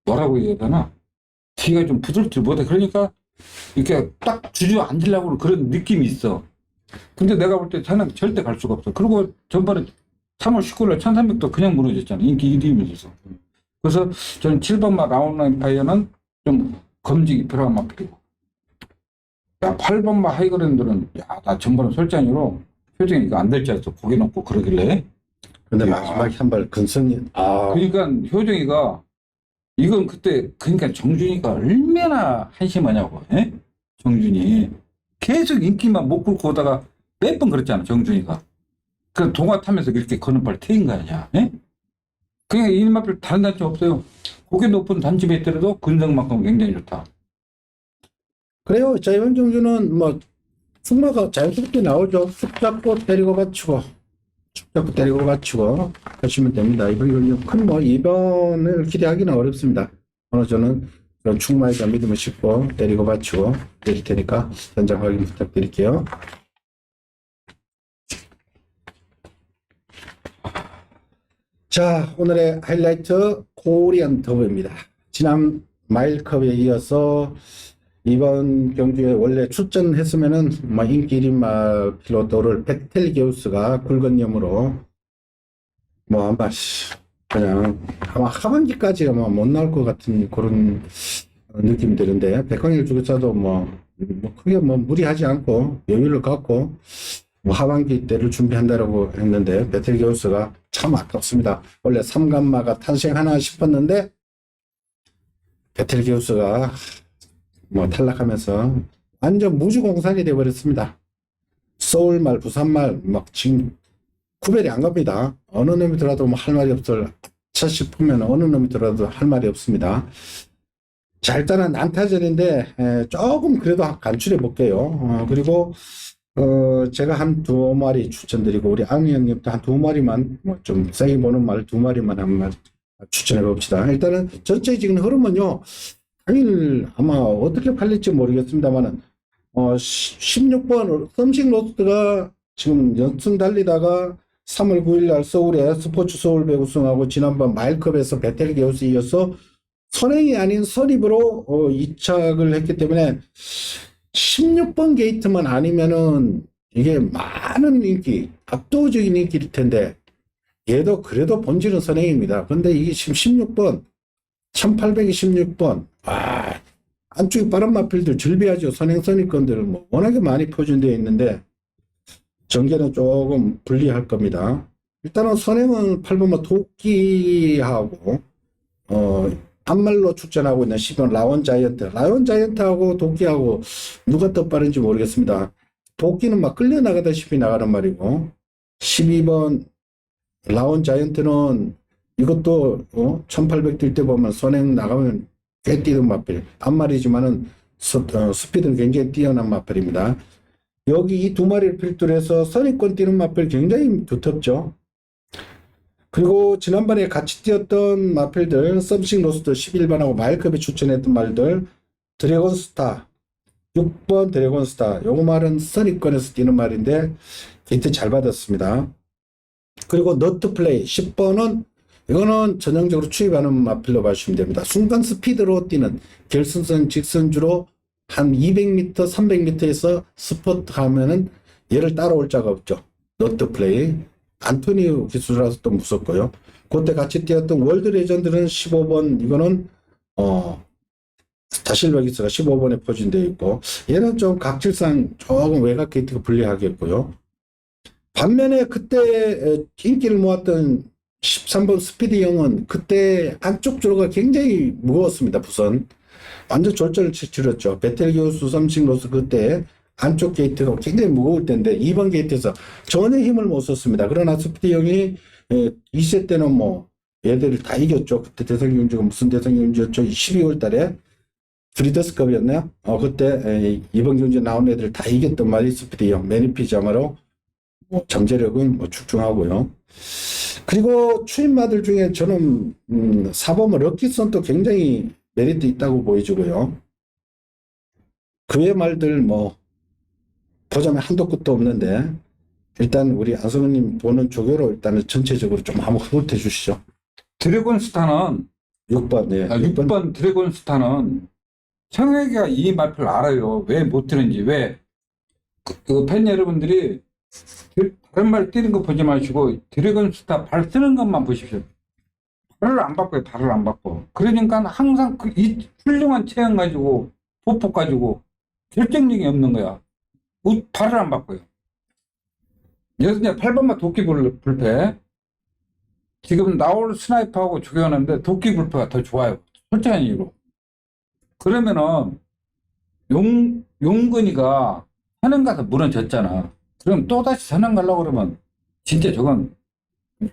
뭐라고 얘기해야 되나, 뒤가 좀 부들지 못해. 그러니까 이렇게 딱 주저앉으려고 하는 그런 느낌이 있어. 근데 내가 볼 때 사냥 절대 갈 수가 없어. 그리고 전번에 3월 19일 1300도 그냥 무너졌잖아. 인기 1위면서. 그래서 저는 7번마 라운 엠파이어는 좀 검증이 필요한 마필이고, 야, 8번마 하이그랜드는, 야, 나 전번에 설정으로 표정이 이거 안 될 줄 알았어. 고개 넘고 그러길래. 근데 야. 마지막에 한 발 근성이, 그러니까 효정이가, 이건 그때, 그러니까 정준이가 얼마나 한심하냐고. 에? 정준이 계속 인기만 못 끌고 오다가 몇 번 그랬잖아. 정준이가 그 동화 타면서 이렇게 거는 발 트인 거 아니야. 에? 그냥 이마필 다른 단점 없어요. 고개 높은 단집에 있더라도 근성만큼 굉장히 좋다. 그래요. 자, 이번 경주는 뭐 승마가 자연스럽게 나오죠. 축 잡고 때리고 받치고, 축 잡고 때리고 받치고 하시면 됩니다. 이번 경주 큰 뭐 2번을 기대하기는 어렵습니다. 오늘 저는 그런 축마이가 믿으면 쉽고 때리고 받치고 드릴 테니까 현장 확인 부탁드릴게요. 자, 오늘의 하이라이트 코리안 더브입니다. 지난 마일컵에 이어서 이번 경주에 원래 출전했으면은 인기 1인 마필로 떠오를 베텔게우스가 굴건염으로 뭐 아마 그냥 아마 하반기까지 아마 못 나올 것 같은 그런 느낌이 드는데, 백광일 주교사도 뭐 크게 뭐 무리하지 않고 여유를 갖고 뭐 하반기 때를 준비한다라고 했는데, 베텔게우스가 참 아깝습니다. 원래 삼간마가 탄생하나 싶었는데 베텔게우스가 뭐 탈락하면서 완전 무주공산이 되어버렸습니다. 서울말, 부산말 막 지금 구별이 안 갑니다. 어느 놈이 들어도 뭐 할 말이 없을 차 싶으면 어느 놈이 들어도 할 말이 없습니다. 자, 일단은 난타전인데 조금 그래도 간추려 볼게요. 그리고 제가 한 2마리 추천드리고, 우리 앙이 형님도 한 2마리만 뭐 좀 세게 보는 말 2마리만 한번 추천해 봅시다. 일단은 전체 지금 흐름은요, 당일 아마 어떻게 팔릴지 모르겠습니다만은 16번 썸식 로스트가 지금 연승 달리다가 3월 9일 날 서울에 스포츠 서울배 우승하고, 지난번 마일컵에서 베텔게우스 이어서 선행이 아닌 선입으로 이착을 했기 때문에 16번 게이트만 아니면은 이게 많은 인기, 압도적인 인기일 텐데 얘도 그래도 본질은 선행입니다. 근데 이게 지금 16번, 1826번, 안쪽에 빠른 마필들 즐비하죠. 선행 선입권들 뭐 워낙에 많이 표준되어 있는데 전개는 조금 불리할 겁니다. 일단은 선행은 8번마 도끼하고 앞말로 출전하고 있는 10번 라원 자이언트. 라원 자이언트하고 도끼하고 누가 더 빠른지 모르겠습니다. 도끼는 막 끌려나가다시피 나가는 말이고 12번 라원 자이언트는 이것도 1800 뛸 때 보면 선행 나가면 꽤 뛰는 마필. 앞말이지만은 스피드는 굉장히 뛰어난 마필입니다. 여기 이 두 마리를 필두로 해서 선입권 뛰는 마필 굉장히 두텁죠. 그리고 지난번에 같이 뛰었던 마필들 썸씽 로스트 11번하고 마일컵이 추천했던 말들 드래곤스타 6번 드래곤스타 요거 말은 선입권에서 뛰는 말인데 게이트 잘 받았습니다. 그리고 너트플레이 10번은 이거는 전형적으로 추입하는 마필로 봐주시면 됩니다. 순간 스피드로 뛰는 결승선 직선주로 한 200m 300m에서 스포트 하면은 얘를 따라올 자가 없죠. 너트플레이 안토니우 기술이라서 또 무섭고요. 그때 같이 뛰었던 월드 레전드는 15번 이거는 다실바 기수가 15번에 포진되어 있고 얘는 좀 각질상 조금 외곽 게이트가 불리하겠고요. 반면에 그때 인기를 모았던 13번 스피드 형은 그때 안쪽 주로가 굉장히 무거웠습니다. 부선 완전 졸전을 치렀죠. 베텔기우스 썸씽 로스 그때 안쪽 게이트가 굉장히 무거울 텐데 2번 게이트에서 전혀 힘을 못 썼습니다. 그러나 스피드 형이 2세 때는 뭐 얘들을 다 이겼죠. 그때 대성경주가 무슨 대성경주였죠? 12월 달에 브리더스컵이었나요? 그때 이번 경주에 나온 애들 다 이겼던 말이 스피드 형, 매니피자마로 잠재력은 출중하고요. 그리고 추임마들 중에 저는 4번 럭키선도 굉장히 메리트 있다고 보여주고요. 그 외 말들 보자면 한도 끝도 없는데 일단 우리 안성훈님 보는 조교로 일단은 전체적으로 좀 한번 훑어 주시죠. 드래곤스타는 6번, 네. 6번 드래곤스타는 청해기가 이 마필을 알아요. 왜 못 뛰는지. 왜 그 팬 여러분들이 다른 말 뛰는 거 보지 마시고 드래곤스타 발 쓰는 것만 보십시오. 발을 안 바꿔요. 발을 안 바꿔. 그러니까 항상 이 훌륭한 체형 가지고 보폭 가지고 결정력이 없는 거야. 발을 안 바꿔요. 여기서 이제 8번만 도끼 불패. 지금 나올 스나이퍼하고 조교하는데 도끼 불패가 더 좋아요. 솔직한 이유로. 그러면은 용근이가 선행 가서 무너졌잖아. 그럼 또다시 선행 가려고 그러면 진짜 저건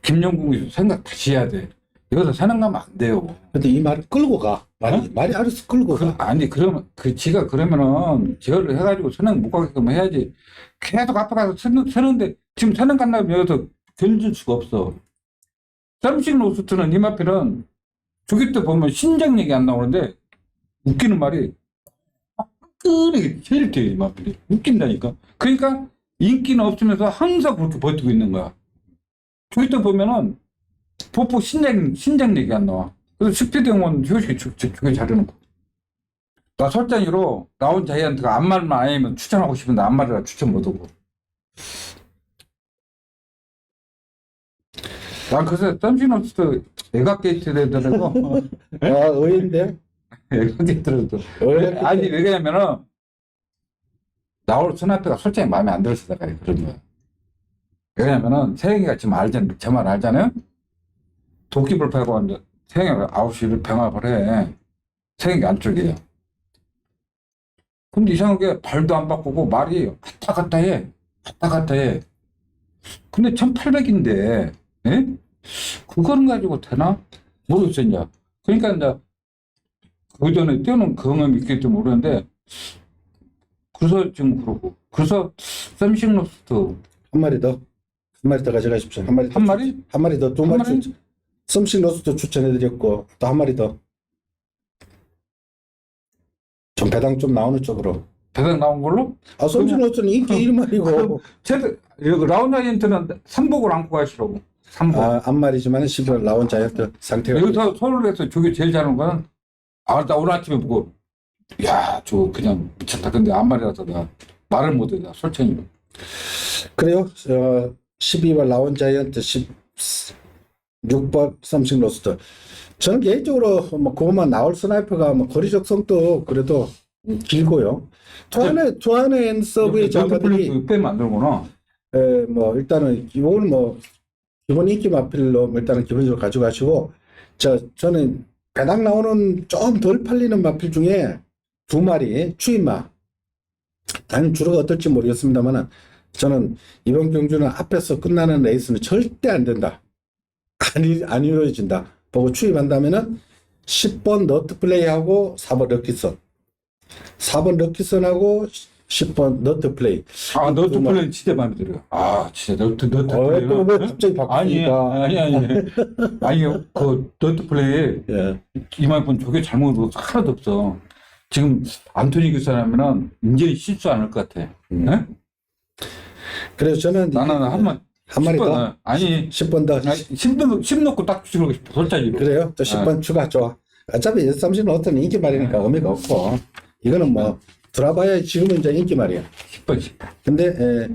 김용국이 생각 다시 해야 돼. 여기서 선행 가면 안 돼요. 근데 이 말을 끌고 가. 말이 알아서 끌고 가. 아니, 그러면, 지가 그러면은, 제어를 해가지고 선행 못 가게끔 해야지. 계속 앞에 가서 서는데, 지금 선행 간다면 여기서 견줄 수가 없어. 썸씽 로스트는 이마필은, 저기 때 보면 신장 얘기 안 나오는데, 웃기는 말이, 끈하게 제일 돼요, 이마필이. 웃긴다니까. 그러니까, 인기는 없으면서 항상 그렇게 버티고 있는 거야. 저기 때 보면은, 보폭 신장 얘기 안 나와. 그래서 스피드 형은 효식이 저게 잘해놓고. 나 설정으로 나온 자이언트가 앞말만 아니면 추천하고 싶은데 앞말이라 추천 못하고. 난 그래서 썸씽로스트 외곽 게이트를 해더라고. 의외인데? 외곽 게이트를 해도. 아니, 왜 그러냐면은 나올 스나이퍼가 솔직히 마음에 안 들어서 내가 그런 거야. 왜냐면은 세영이가 지금 알잖아. 제 말 알잖아요? 도끼 불패하고 이제 세영이가 9시를 병합을 해. 세영이 안쪽이에요. 근데 이상하게 발도 안 바꾸고 말이 왔다 갔다 해. 왔다 갔다 해. 근데 1800인데, 예? 그거는 가지고 되나? 모르겠어, 이제. 그러니까 이제, 그 전에 뛰어는 경험이 있겠지 모르는데, 그래서 지금 그러고. 그래서, 썸씽 로스트. 한 마리 더. 한 마리 더 가져가십시오. 한 마리 더. 한 마리? 한 마리 더. 두 한 마리 마리? 추천. 썸씽 로스도 추천해드렸고, 또 한 마리 더. 좀 배당 좀 나오는 쪽으로. 배당 나온 걸로? 썸씽 로스는 인기 1말이고. 라운 자이언트는 3복을 안고 가시라고. 3복. 앞말이지만 10월 라온 자이언트 상태가. 여기서 서울에서 저게 제일 잘하는 건 나 오늘 아침에 보고, 야, 저 그냥 미쳤다. 근데 아무 말이라도 내가 말을 못해. 나 솔직히. 그래요. 12번 라운 자이언트 16번 삼성 로스터. 저는 개인적으로 뭐 그것만 나올 스나이퍼가 뭐 거리 적성도 그래도 길고요. 투안의 앤 서브의 장관들이 플레이 꽤 만들구나. 뭐 일단은 기본 뭐 기본 인기 마필로 뭐 일단은 기본적으로 가져가시고 저는 배당 나오는 좀 덜 팔리는 마필 중에 두 마리 추임마. 당연히 주로가 어떨지 모르겠습니다만은 저는 이번 경주는 앞에서 끝나는 레이스는 절대 안 된다. 안 이루어진다. 보고 추입한다면은 10번 너트 플레이하고 4번 럭키선. 4번 럭키선하고 10번 너트 플레이. 너트 플레이 진짜 마음에 들어요. 진짜 너트 플레이. 또 왜 갑자기 바꾸니까. 아니, 그 너트 플레이 예. 이만큼 저게 잘못은 하나도 없어. 지금 안토니 교사라면은 이제 실수 안 할 것 같아. 네? 그래서 저는 나는 한 마리 더? 더. 아니, 10번 더. 10 넣고 딱 주고 싶어. 솔직히로. 그래요? 또 10번 추가 좋아. 어차피 30 노트는 인기 말이니까 의미가 없고 이거는 뭐 들어봐야 지금은 이제 인기 말이야. 10번. 근데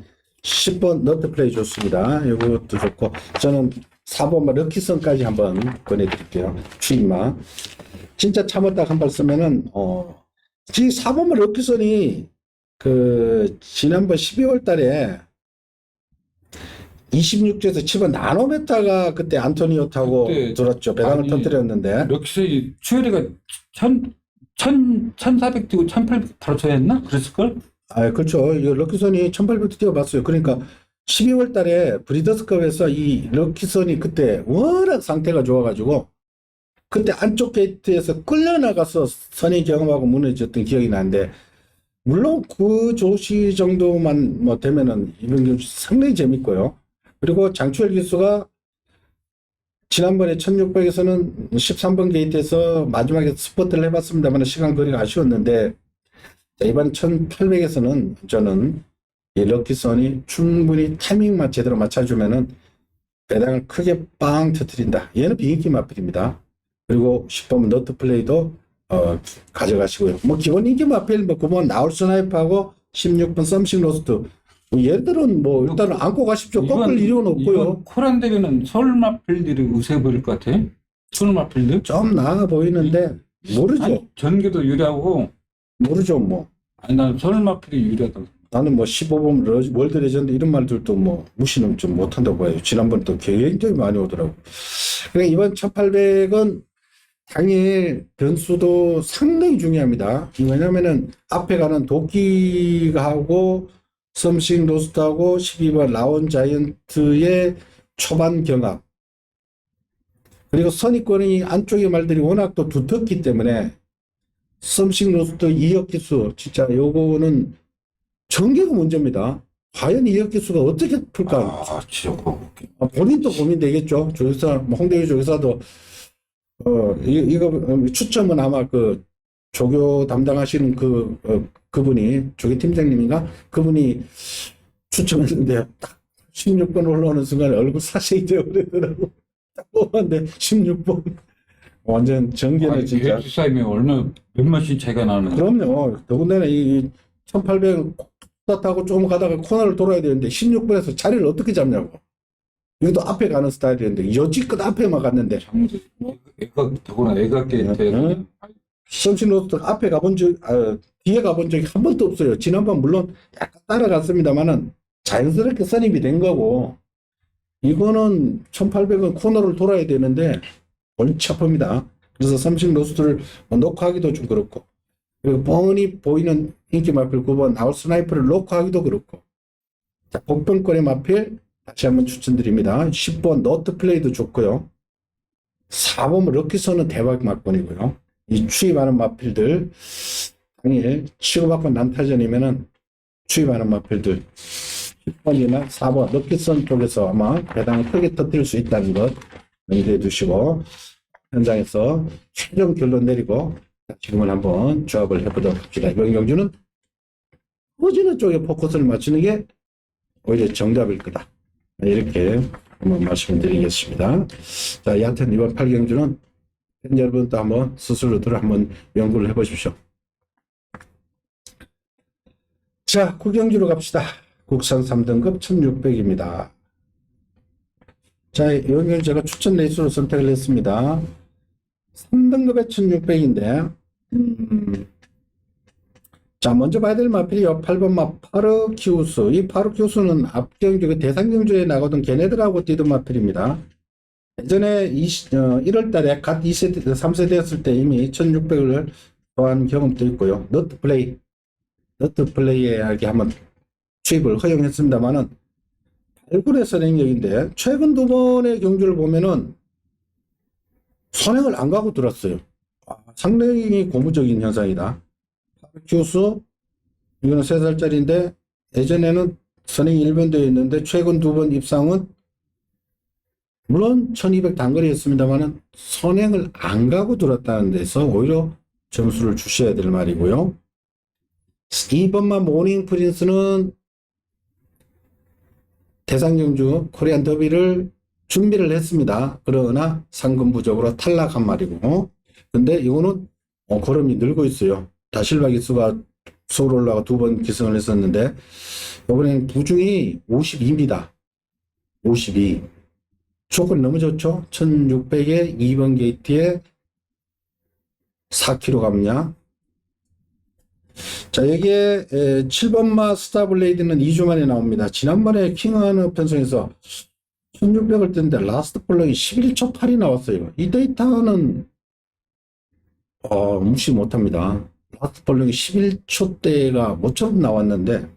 10번 너트 플레이 좋습니다. 이것도 좋고 저는 4번 럭키선까지 한번 권해드릴게요. 추임마. 진짜 참았다 한 발 쓰면은 지금 4번 럭키선이 지난번 12월 달에 26주에서 치면 나노메타가 그때 안토니오 타고 그때 들었죠. 배당을 아니, 터뜨렸는데. 럭키선이 추열이가 1400 뛰고 1800 바로 쳐야했나? 그랬을걸? 그렇죠. 이거 럭키선이 1800도 뛰어봤어요. 그러니까 12월 달에 브리더스컵에서 이 럭키선이 그때 워낙 상태가 좋아가지고 그때 안쪽 게이트에서 끌려나가서 선의 경험하고 무너졌던 기억이 나는데 물론 그 조시 정도만 뭐 되면은 이번 경주 상당히 재밌고요. 그리고 장추열 기수가 지난번에 1600에서는 13번 게이트에서 마지막에 스포트를 해봤습니다만 시간 거리가 아쉬웠는데 이번 1800에서는 저는 이 럭키선이 충분히 타이밍만 제대로 맞춰주면은 배당을 크게 빵 터뜨린다. 얘는 비인기 마필입니다. 그리고 10번 너트 플레이도 가져가시고요. 뭐 기본 인기 마필 뭐 그번 나올 스나이프하고 16번 썸씽 로스트 얘들은 뭐 일단은 안고 가십시오. 꺾을 이유는 없고요. 이번 코란 대회는 서울 마필들이 우세 보일 것 같아. 서울 마필들? 좀 나아 보이는데 모르죠. 아니, 전개도 유리하고. 모르죠 뭐. 아니, 난 서울 마필이 유리하다고. 나는 뭐 15번 월드 레전드 이런 말들도 뭐 무시는 좀 못한다고 봐요. 지난번 또 굉장히 많이 오더라고. 그러니까 이번 1800은 당일 변수도 상당히 중요합니다. 왜냐면은 앞에 가는 도끼가 하고 썸씽 로스트하고 12번 라온 자이언트의 초반 경합. 그리고 선입권이 안쪽의 말들이 워낙 또 두텁기 때문에 썸씽 로스트 2역 기수 진짜 요거는 전개가 문제입니다. 과연 2역 기수가 어떻게 풀까? 진짜 본인도 고민되겠죠. 조교사, 뭐 홍대유 조교사도 이거 추첨은 아마 그 조교 담당하시는 그분이 조교 팀장님인가 그분이 추첨했는데 딱 16번 올라오는 순간에 얼굴 사색이 되어버리더라고. 딱 뽑았는데 16번 완전 전개는 진짜. 계획 싸움이 얼마 몇몇씩 차이가 나는. 그럼요. 더군다나 이 1800 타고 조금 가다가 코너를 돌아야 되는데 16번에서 자리를 어떻게 잡냐고. 이것도 앞에 가는 스타일이었는데 여지껏 앞에만 갔는데. 더구나 애가 게이트에. 썸씽 로스트 앞에 가본 뒤에 가본 적이 한 번도 없어요. 지난번 물론 약간 따라갔습니다만은 자연스럽게 선입이 된 거고 이거는 1800은 코너를 돌아야 되는데 골치 아픕니다. 그래서 썸씽 로스트를 놓고 하기도 좀 그렇고 그리고 뻔히 보이는 인기 마필 9번 나올 스나이퍼를 놓고 하기도 그렇고 자, 복병권의 마필 다시 한번 추천드립니다. 10번 너트 플레이도 좋고요. 4번 럭키선은 대박 막번이고요. 이 추입하는 마필들 당일 치고받고 난타전이면은 추입하는 마필들 10번이나 4번 럭키선 쪽에서 아마 배당을 크게 터뜨릴 수 있다는 것 염두에 두시고 현장에서 최종 결론 내리고 지금은 한번 조합을 해보도록 합시다. 이번 경주는 퍼지는 쪽에 포커스를 맞추는 게 오히려 정답일 거다. 이렇게 한번 말씀을 드리겠습니다. 자, 여하튼 이번 8경주는 여러분도 한번 스스로들 한번 연구를 해보십시오. 자, 국영지로 갑시다. 국산 3등급 1600입니다. 자, 여기는 제가 추천 레이스로 선택을 했습니다. 3등급에 1600인데, 자, 먼저 봐야 될 마필이요. 8번 마 파르키우스. 이 파르키우스는 앞경주, 그 대상경주에 나가던 걔네들하고 뛰던 마필입니다. 예전에 1월 달에 갓 2세대, 3세대였을 때 이미 1600을 더한 경험도 있고요. 너트 플레이에 이렇게 한번 투입을 허용했습니다만은 8군의 선행력인데, 최근 두 번의 경주를 보면은 선행을 안 가고 들었어요. 상당히 고무적인 현상이다. 파르키우스, 이거는 3살짜리인데, 예전에는 선행이 1번되어 있는데, 최근 두 번 입상은 물론 1200 단거리였습니다만은 선행을 안 가고 들었다는 데서 오히려 점수를 주셔야 될 말이고요. 2번만 모닝 프린스는 대상경주 코리안 더비를 준비를 했습니다. 그러나 상금 부족으로 탈락한 말이고, 근데 이거는 걸음이 늘고 있어요. 다실바 기수가 서울 올라가 2번 기승을 했었는데, 이번에는 부중이 52입니다. 52. 조건이 너무 좋죠? 1600에 2번 게이트에 4km 감량. 자, 여기에 7번마 스타블레이드는 2주 만에 나옵니다. 지난번에 킹하는 편성에서 1600을 떴는데 라스트 폴럭이 11초 8이 나왔어요. 이 데이터는 무시 못합니다. 라스트 폴럭이 11초대가 모처럼 나왔는데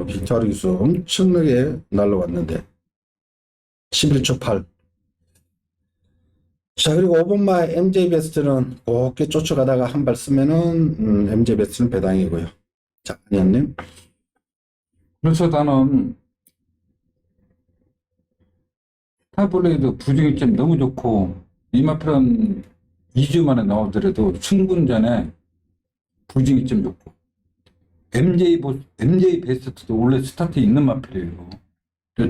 빅토르 기수 엄청나게 날라왔는데 11초 8. 자, 그리고 5번마 MJ 베스트는 곱게 쫓아가다가 한 발 쓰면은 MJ 베스트는 배당이고요. 자, 안녕님. 그래서 나는 스타블레이드 부중이 좀 너무 좋고, 이마필은 2주 만에 나오더라도 충분전에 부중이 좀 좋고, MJ 베스트도 원래 스타트에 있는 마필이에요.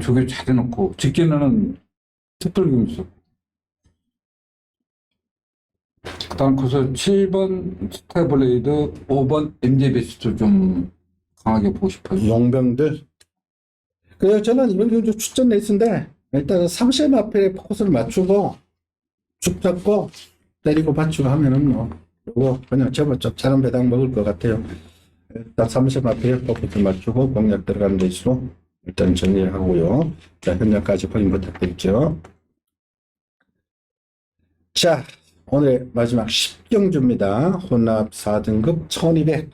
저게 잘해놓고, 직전에는 특별금이 있었고. 그 다음 거기서 7번 스타블레이드, 5번 MJ 베스트 좀 강하게 보고 싶어요. 용병들. 그래서 저는 이번 경주 추천 레이스인데, 일단은 3세 마필에 포커스를 맞추고, 쭉 잡고, 때리고 받치고 하면은 이거 그냥 제법 잘한 배당 먹을 것 같아요. 일단 3세 마필에 포커스를 맞추고, 공략 들어가는 레이스로 일단 정리하고요. 자, 현장까지 확인 부탁드릴게요. 자, 오늘 마지막 10경주입니다. 혼합 4등급 1200.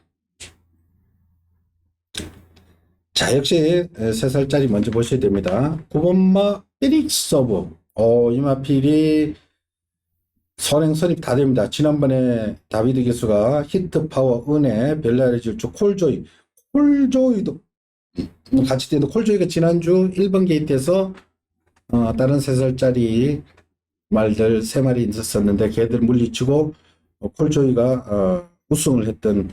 자, 역시 3살짜리 먼저 보셔야 됩니다. 9번마 피닉스 서브. 이 마필이 선행선입 다 됩니다. 지난번에 다비드 기수가 히트 파워 은혜 벨라리 질주 콜조이도 같이 뛰는 콜조이가 지난주 1번 게이트에서 다른 3살짜리 말들 3마리 있었는데 걔들 물리치고 콜조이가 우승을 했던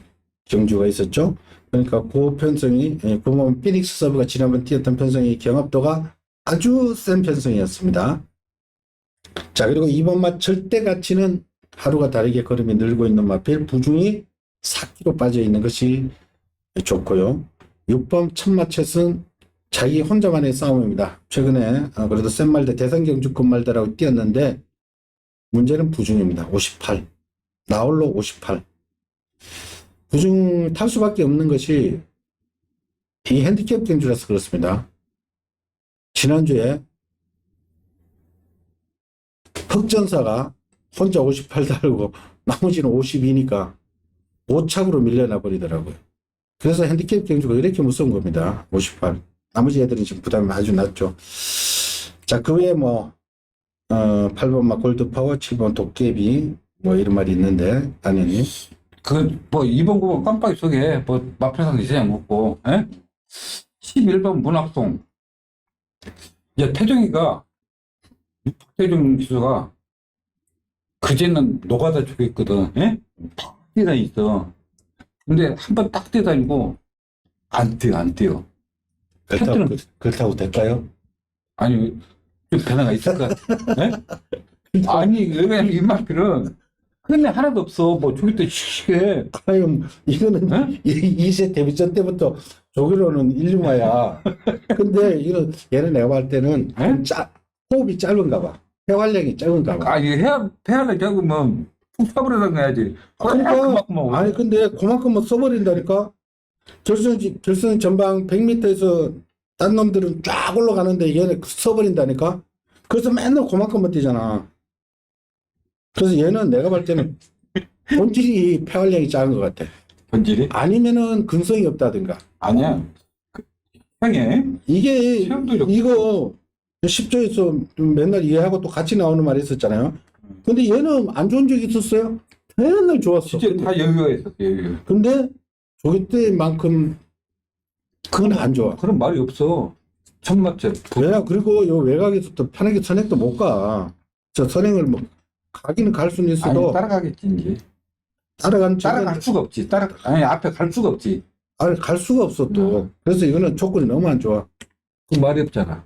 경주가 있었죠. 그러니까 그 편성이, 보면 피닉스 서브가 지난번 뛰었던 편성이 경합도가 아주 센 편성이었습니다. 자, 그리고 2번마 절대 가치는 하루가 다르게 걸음이 늘고 있는 마필, 부중이 4kg 빠져 있는 것이 좋고요. 6번 천마챗은 자기 혼자만의 싸움입니다. 최근에 그래도 센 말들, 대상경주급 말들하고 뛰었는데 문제는 부중입니다. 58. 나홀로 58. 부중 탈 수밖에 없는 것이 이 핸디캡 경주라서 그렇습니다. 지난주에 흑전사가 혼자 58 달고 나머지는 52니까 5착으로 밀려나 버리더라고요. 그래서 핸디캡 경주가 이렇게 무서운 겁니다. 58. 나머지 애들은 지금 부담이 아주 낮죠. 자, 그 외에 8번 막 골드파워, 7번 도깨비, 이런 말이 있는데, 당연히. 이번 9번 깜빡이 속에, 마필상 이세장 먹고, 11번 문학송. 이제 태종이가, 박태종 기수가, 그제는 노가다 쪽에 있거든, 딱 뛰다 있어. 근데 한 번 딱 뛰다니고, 안 뛰어. 그렇다고 될까요? 아니, 좀 변화가 있을 것 같아. 아니, 왜냐면 입맛길은 근데 하나도 없어. 뭐 저기 또 씩씩해. 아유, 이거는 에? 2세 데뷔전 때부터 조기로는 일류마야. 근데 이거 얘는 내가 봤을 때는 에? 호흡이 짧은가 봐. 폐활량이 적은가 봐. 아, 이게 폐하려 잡으면 푹 써버리던 거야지. 그러니까 그만큼 먹어. 아니 근데 그만큼은 써버린다니까. 결승 전방 100m에서 딴 놈들은 쫙 올라가는데 얘는 써버린다니까. 그래서 맨날 그만큼만 뛰잖아. 그래서 얘는 내가 볼 때는 본질이 폐활량이 작은 것 같아. 본질이? 아니면은 근성이 없다든가. 아니야. 형이 이게 체험도 좋고. 이거 10조에서 맨날 이해하고 또 같이 나오는 말이 있었잖아요. 근데 얘는 안 좋은 적이 있었어요? 맨날 좋았어. 진짜 다 여유가 있었어, 여유. 근데 조기 때만큼 그건 안 좋아. 그런 말이 없어. 천마째. 왜냐? 그리고 요 외곽에서 또 편하게 선행도 못 가. 저 선행을 뭐 가기는 갈 수는 있어도 아니, 따라가겠지, 이제. 따라갈 수가 없지. 아니, 앞에 갈 수가 없지. 갈 수가 없어 또. 그래서 이거는 조건이 너무 안 좋아. 그 말이 없잖아.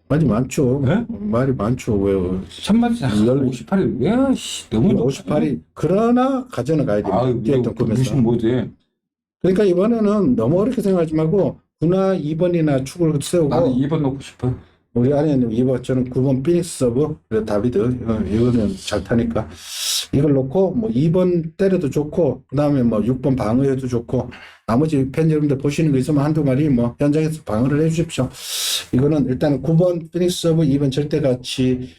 말이 많죠. 네? 말이 많죠. 왜요? 천마째 58일. 야, 씨, 너무 58이 그러나 가져는 가야 됩니다. 아유, 뛰었던 꿈에서. 무슨 뭐지? 그러니까 이번에는 너무 어렵게 생각하지 말고 구나 2번이나 축을 세우고 나는 2번 놓고 싶어. 우리 아내는 2번 저는 9번 피닉스 서브 그래 다비드 이거는 잘 타니까 이걸 놓고 뭐 2번 때려도 좋고 그다음에 뭐 6번 방어해도 좋고 나머지 팬 여러분들 보시는 거 있으면 한두 마리 뭐 현장에서 방어를 해 주십시오. 이거는 일단은 9번 피닉스 서브 2번 절대가치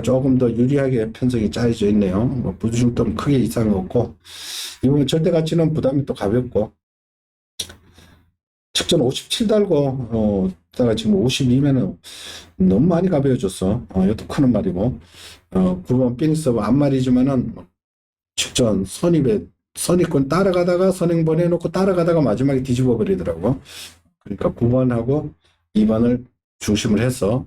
조금 더 유리하게 편성이 짜여져 있네요. 뭐 부주심도 크게 이상 없고 이번 절대가치는 부담이 또 가볍고 측전 57 달고 다가 지금 52면은 너무 많이 가벼워졌어. 이것도 크는 말이고 9번 피닉스 안 말이지만은 측전 선입권 따라가다가 선행 보내놓고 따라가다가 마지막에 뒤집어 버리더라고. 그러니까 9번하고 2번을 중심을 해서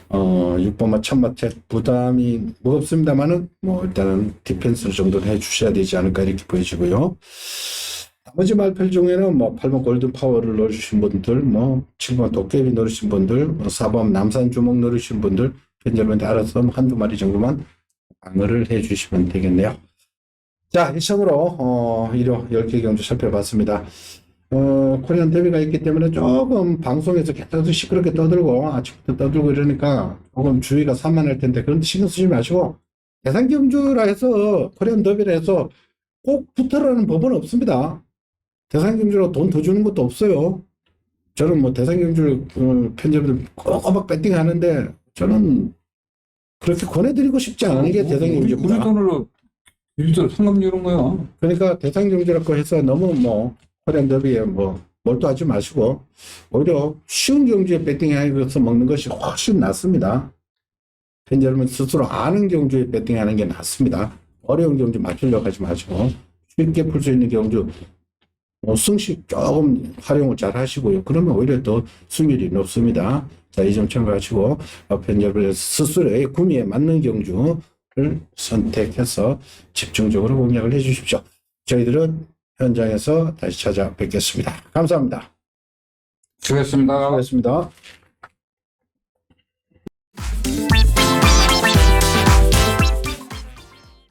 6번만 천마택 부담이 무겁습니다만은 뭐 일단은 디펜스 정도는 해주셔야 되지 않을까 이렇게 보여지고요. 나머지 말펠 중에는 뭐 8번 골든 파워를 넣으신 분들, 뭐 7번 도깨비 넣으신 분들, 뭐 4번 남산 주먹 넣으신 분들, 팬여러분들 알아서 한두 마리 정도만 방어를 해주시면 되겠네요. 자, 이상으로 일요 10개 경주 살펴봤습니다. 코리안 데뷔가 있기 때문에 조금 방송에서 계속 시끄럽게 떠들고 아침부터 떠들고 이러니까 조금 주의가 산만할 텐데 그런 데 신경 쓰지 마시고 대상 경주라 해서 코리안 더비라 해서 꼭 붙으라는 법은 없습니다. 대상 경주로 돈 더 주는 것도 없어요. 저는 뭐 대상 경주 편집들 꼬박꼬박 배팅 하는데 저는 그렇게 권해드리고 싶지 않은 게 대상 우리 경주입니다. 돈으로 일절 상금 이런 거야. 그러니까 대상 경주라고 해서 너무 뭐 코리안 더비에 뭐 몰두하지 마시고 오히려 쉬운 경주에 배팅해서 먹는 것이 훨씬 낫습니다. 팬 여러분 스스로 아는 경주에 배팅하는 게 낫습니다. 어려운 경주 맞추려고 하지 마시고 쉽게 풀 수 있는 경주 승식 조금 활용을 잘 하시고요. 그러면 오히려 더 승률이 높습니다. 자, 이 점 참고하시고 팬 여러분 스스로의 구미에 맞는 경주를 선택해서 집중적으로 공략을 해 주십시오. 저희들은 현장에서 다시 찾아뵙겠습니다. 감사합니다. 수고했습니다. 수고하셨습니다.